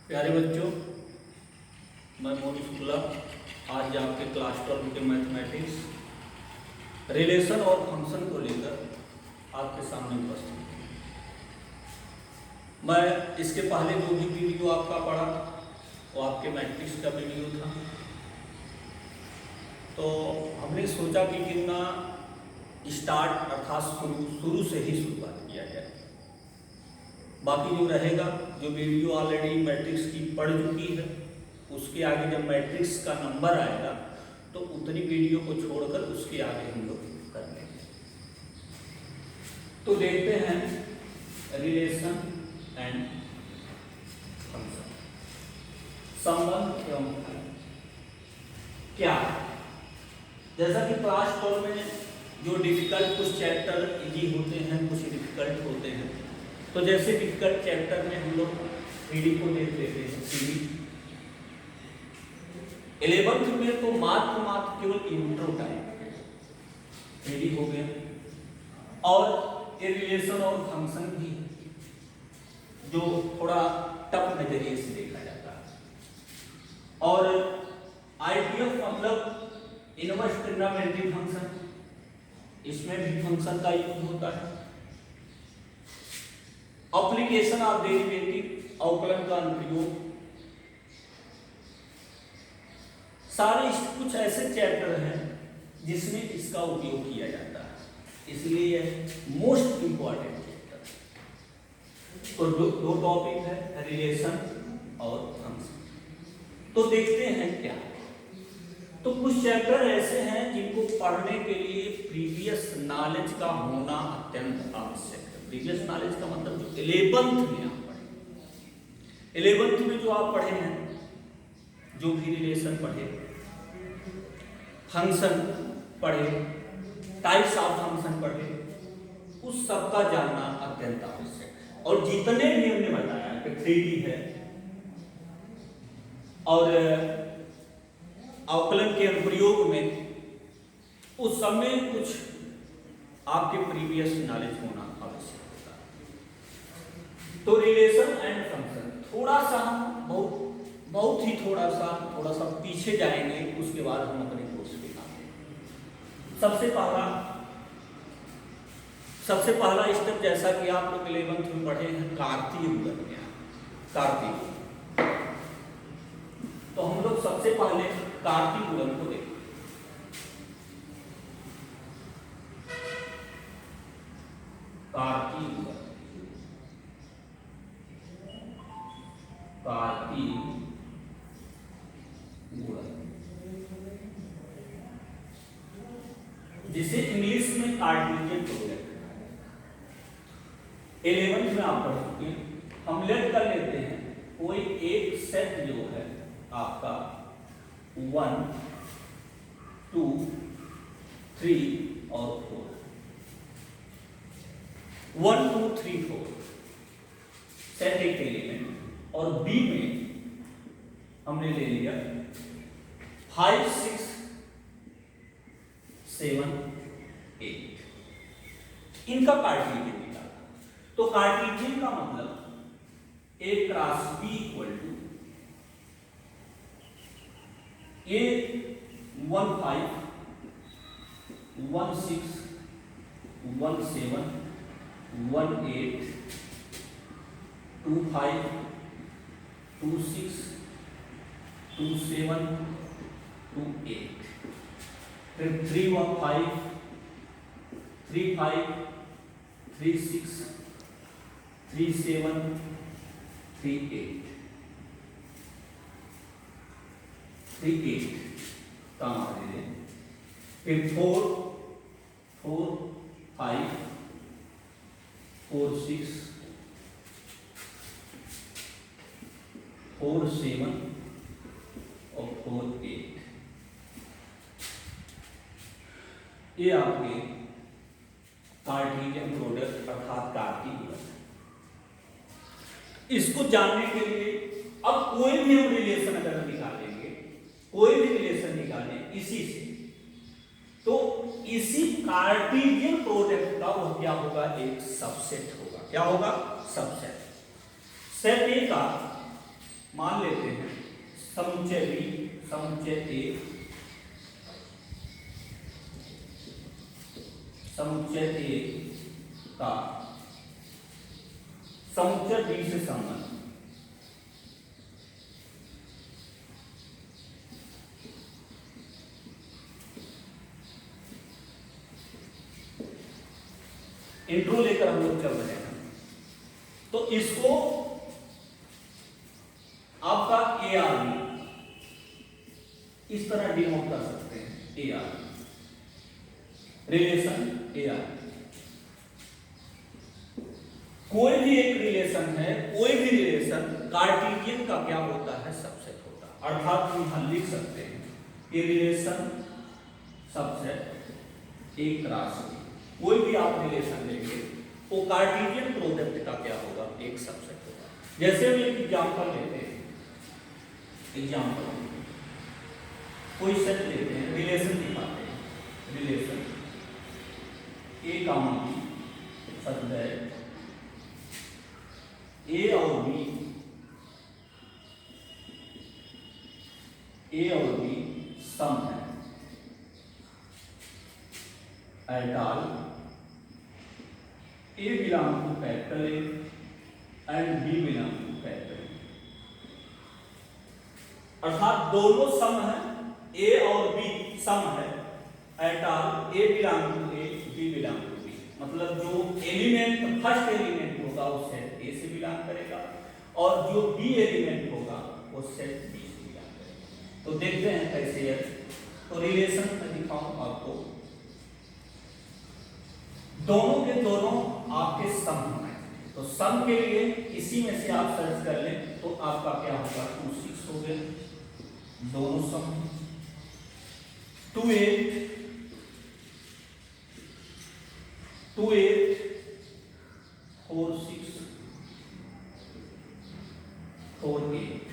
प्यारे बच्चों, मैं मोनू शुक्ला आज आपके क्लास 12 के मैथमेटिक्स रिलेशन और फंक्शन को लेकर आपके सामने उपस्थित हूँ। मैं इसके पहले जो भी वीडियो आपका पढ़ा वो आपके मैट्रिक्स का वीडियो था, तो हमने सोचा कि क्यों ना स्टार्ट अर्थात शुरू से ही शुरुआत किया जाए। बाकी जो रहेगा, जो वीडियो ऑलरेडी मैट्रिक्स की पढ़ चुकी है, उसके आगे जब मैट्रिक्स का नंबर आएगा तो उतनी वीडियो को छोड़कर उसके आगे हम लोग कर लेंगे। तो देखते हैं रिलेशन एंड फंक्शन, संबंध एवं फलन क्या है। जैसा कि क्लास 12 में जो डिफिकल्ट कुछ चैप्टर इजी होते हैं, कुछ डिफिकल्ट होते हैं, तो जैसे डिफिकल्ट चैप्टर में हम लोग 3D को देख लेते हैं। 11th में तो मात्र केवल इंट्रो टाइप 3D हो गया, और ये रिलेशन और फंक्शन भी जो थोड़ा टफ नजरिए से देखा जाता है। और ITF मतलब इनवर्स ट्रिग्नोमेट्री फंक्शन, इसमें भी फंक्शन का यूज होता है। एप्लीकेशन ऑफ डेरिवेटिव, अवकलन का अनुप्रयोग, सारे कुछ ऐसे चैप्टर हैं जिसमें इसका उपयोग किया जाता है, इसलिए यह मोस्ट इंपॉर्टेंट चैप्टर है। तो दो टॉपिक है, रिलेशन और फंक्शन। तो देखते हैं क्या। तो कुछ चैप्टर ऐसे हैं जिनको पढ़ने के लिए प्रीवियस नॉलेज का होना अत्यंत आवश्यक है। प्रीवियस नॉलेज का मतलब जो 11th में आप पढ़े, 11th में जो आप पढ़े हैं, जो भी रिलेशन पढ़े, फंक्शन पढ़े, टाइप्स ऑफ फंक्शन पढ़े, उस सब का जानना अत्यंत आवश्यक है। और जितने भी हमने बताया कि 3D है और अवकलन के अनुप्रयोग में, उस सब में कुछ आपके प्रीवियस नॉलेज होना आवश्यक होता है। तो रिलेशन एंड फंक्शन थोड़ा सा हम बहुत ही थोड़ा सा पीछे जाएंगे, उसके बाद हम अपने कोर्स पे आएंगे। सबसे पहला स्टेप, जैसा कि आप लोग 11th में पढ़े हैं, कार्तीय गुणन। कार्तीय, तो हम लोग सबसे पहले कार्तीय गुणन को देखें। कार्तीय गुणन, कार्तीय गुणन, जिसे इंग्लिश में कार्टेशियन प्रोडक्ट। 11th में आप पढ़ चुके हैं। हम लेट कर लेते हैं कोई एक सेट जो है आपका 1, 2, 3 और 4, 1, 2, 3, 4 सेट एक एलिमेंट, और बी में हमने ले लिया 5, 6, 7, 8। इनका कार्टेशियन निकाला। तो कार्टेशियन का मतलब A cross B equal to A 1, 5, 1, 6, 1, 7, 1, 8, 2, 5, 2, 6, 2, 7, 2, 8, फिर 3, 1, 5, 3, 5, 3, 6, 3, 7, 3, 8, 3, 8 का मान ले। फिर 4, 5, 4, 6, 4, 7 और 4, 8। ये आपके कार्टेशियन प्रोडक्ट अर्थात कार्तीय गुणन। इसको जानने के लिए अब कोई भी हम रिलेशन अगर निकालेंगे, कोई भी रिलेशन निकालें इसी से, तो इसी कार्टेशियन प्रोडक्ट का वह क्या होगा, एक सबसेट होगा। क्या होगा? सबसेट। सेट ए का मान लेते हैं समुच्चय बी, समुच्चय ए, समुच्चय ए का समुच्चय बी से संबंध, इंट्रो लेकर हम लोग चल रहे हैं। तो इसको आपका ए आर बी इस तरह डिनोट कर सकते हैं, A R relation A R. कोई भी एक रिलेशन है, कोई भी रिलेशन कार्टेशियन का क्या होता है, सबसेट होता है। अर्थात हम यहां लिख सकते हैं कि रिलेशन सबसेट एक राशि, कोई भी आप रिलेशन लेंगे वो कार्टेशियन प्रोडक्ट का क्या होगा, एक सबसेट होगा। जैसे हम एक एग्जांपल लेते हैं, एग्जांपल कोई सेट लेते हैं, रिलेशन दिखाते हैं, रिलेशन ए का बी सच दैट ए और बी, ए और बी सम है at all A belong to capital A and B belong to capital A. अर्थात दोनों सम है, ए और बी सम है at all A belong to A, B belong to B. मतलब जो एलिमेंट फर्स्ट एलिमेंट होगा वो सेट ए से बिलोंग करेगा और जो बी एलिमेंट होगा वो सेट बी से बिलोंग करेगा। तो देखते हैं कैसे है। तो रिलेशन में दिखाऊं आपको, दोनों के दोनों आपके सम होंगे। तो सम के लिए इसी में से आप सर्च कर लें तो आपका क्या होगा, 2 6 हो गया, दोनों सम 2 8 4 6 4 8,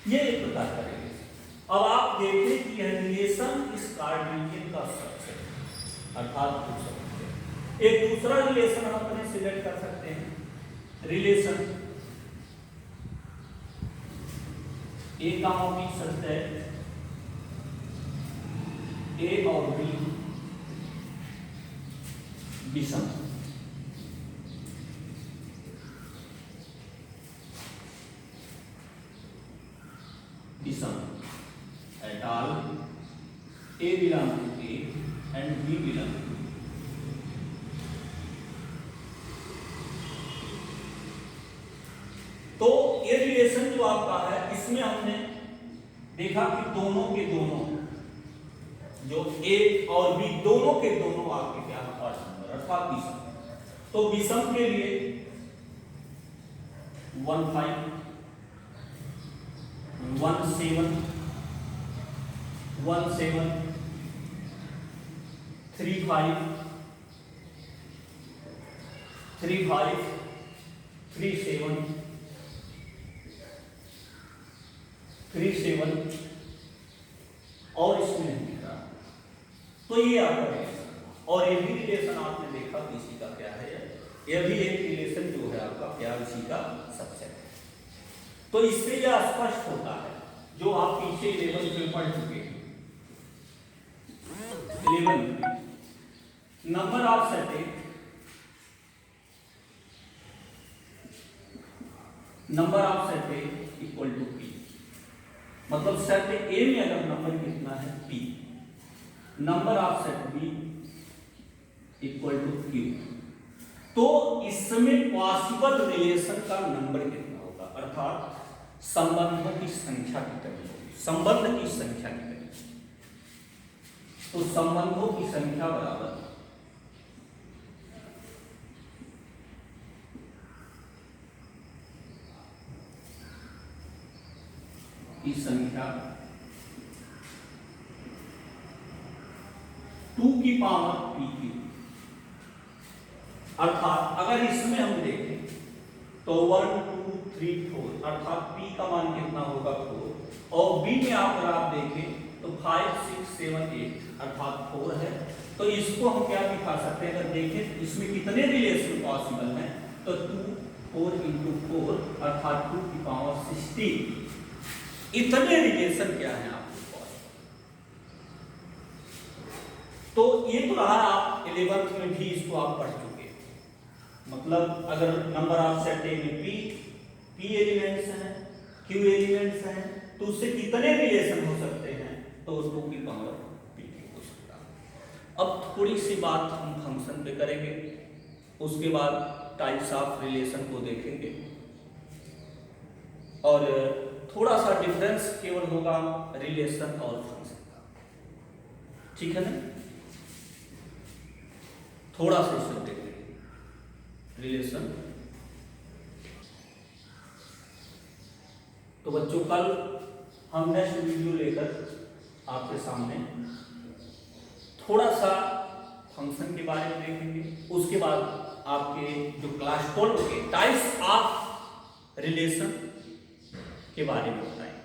ये एक प्रकार का रिलेशन। अब आप देखें कि यह रिलेशन इस कार्टेशियन का सबसेट, अर्थात एक दूसरा रिलेशन हम अपने सिलेक्ट कर सकते हैं, रिलेशन ए का बी सच है ए और बी विषम, विषम at all A belong to A and B belong to. तो ये रिलेशन जो आपका है इसमें हमने देखा कि दोनों के दोनों, जो ए और बी दोनों के दोनों आपके क्या है, ऑड नंबर अर्थात विषम। तो विषम के लिए 1 5 1 7 1 7 3 5 3 5 3 7 3 7 और इसमें नहीं दिख रहा। तो ये आपका रिलेशन, और ये भी रिलेशन आपने देखा इसी का क्या है, यह भी एक रिलेशन जो है आपका क्या, इसी का सबसेट है। तो इससे यह स्पष्ट होता है, जो आप पीछे 11 में पढ़ चुके हैं, 11 number of set, number of set equal to P. मतलब सेट ए में अगर नंबर कितना है p, number of set B equal to Q, तो इसमें पॉसिबल रिलेशन का नंबर कितना होगा, अर्थात संबंधों की संख्या कितनी होगी, संबंध की संख्या कितनी। तो संबंधों की संख्या बराबर की संख्या 2 की पावर p क्यू। अर्थात अगर इसमें हम देखें तो 1 2 3 4, अर्थात p का मान कितना होगा 4, और b में अगर आप देखें तो 5 6 7 8 अर्थात 4 है। तो इसको हम क्या दिखा सकते हैं, अगर देखें इसमें कितने रिलेशन पॉसिबल हैं, तो 2 4 × 4 अर्थात 2 की पावर 16। इतने रिलेशन क्या है आपके पास। तो ये तो रहा, आप 11th में भी इसको आप पढ़ चुके। मतलब अगर नंबर ऑफ सेट ए में p एलिमेंट्स हैं, q एलिमेंट्स हैं, तो उससे कितने रिलेशन हो सकते हैं, तो 2 की पावर p हो सकता है। अब थोड़ी सी बात हम फंक्शन पे करेंगे, उसके बाद टाइप्स ऑफ रिलेशन को देखेंगे और थोड़ा सा डिफरेंस केवल होगा रिलेशन और फंक्शन का, ठीक है ना। थोड़ा सा इसको देखेंगे रिलेशन। तो बच्चों कल हम नेक्स्ट वीडियो लेकर आपके सामने थोड़ा सा फंक्शन के बारे में देखेंगे, उसके बाद आपके जो क्लास 12 के टाइप्स ऑफ रिलेशन के बारे में बताएंगे।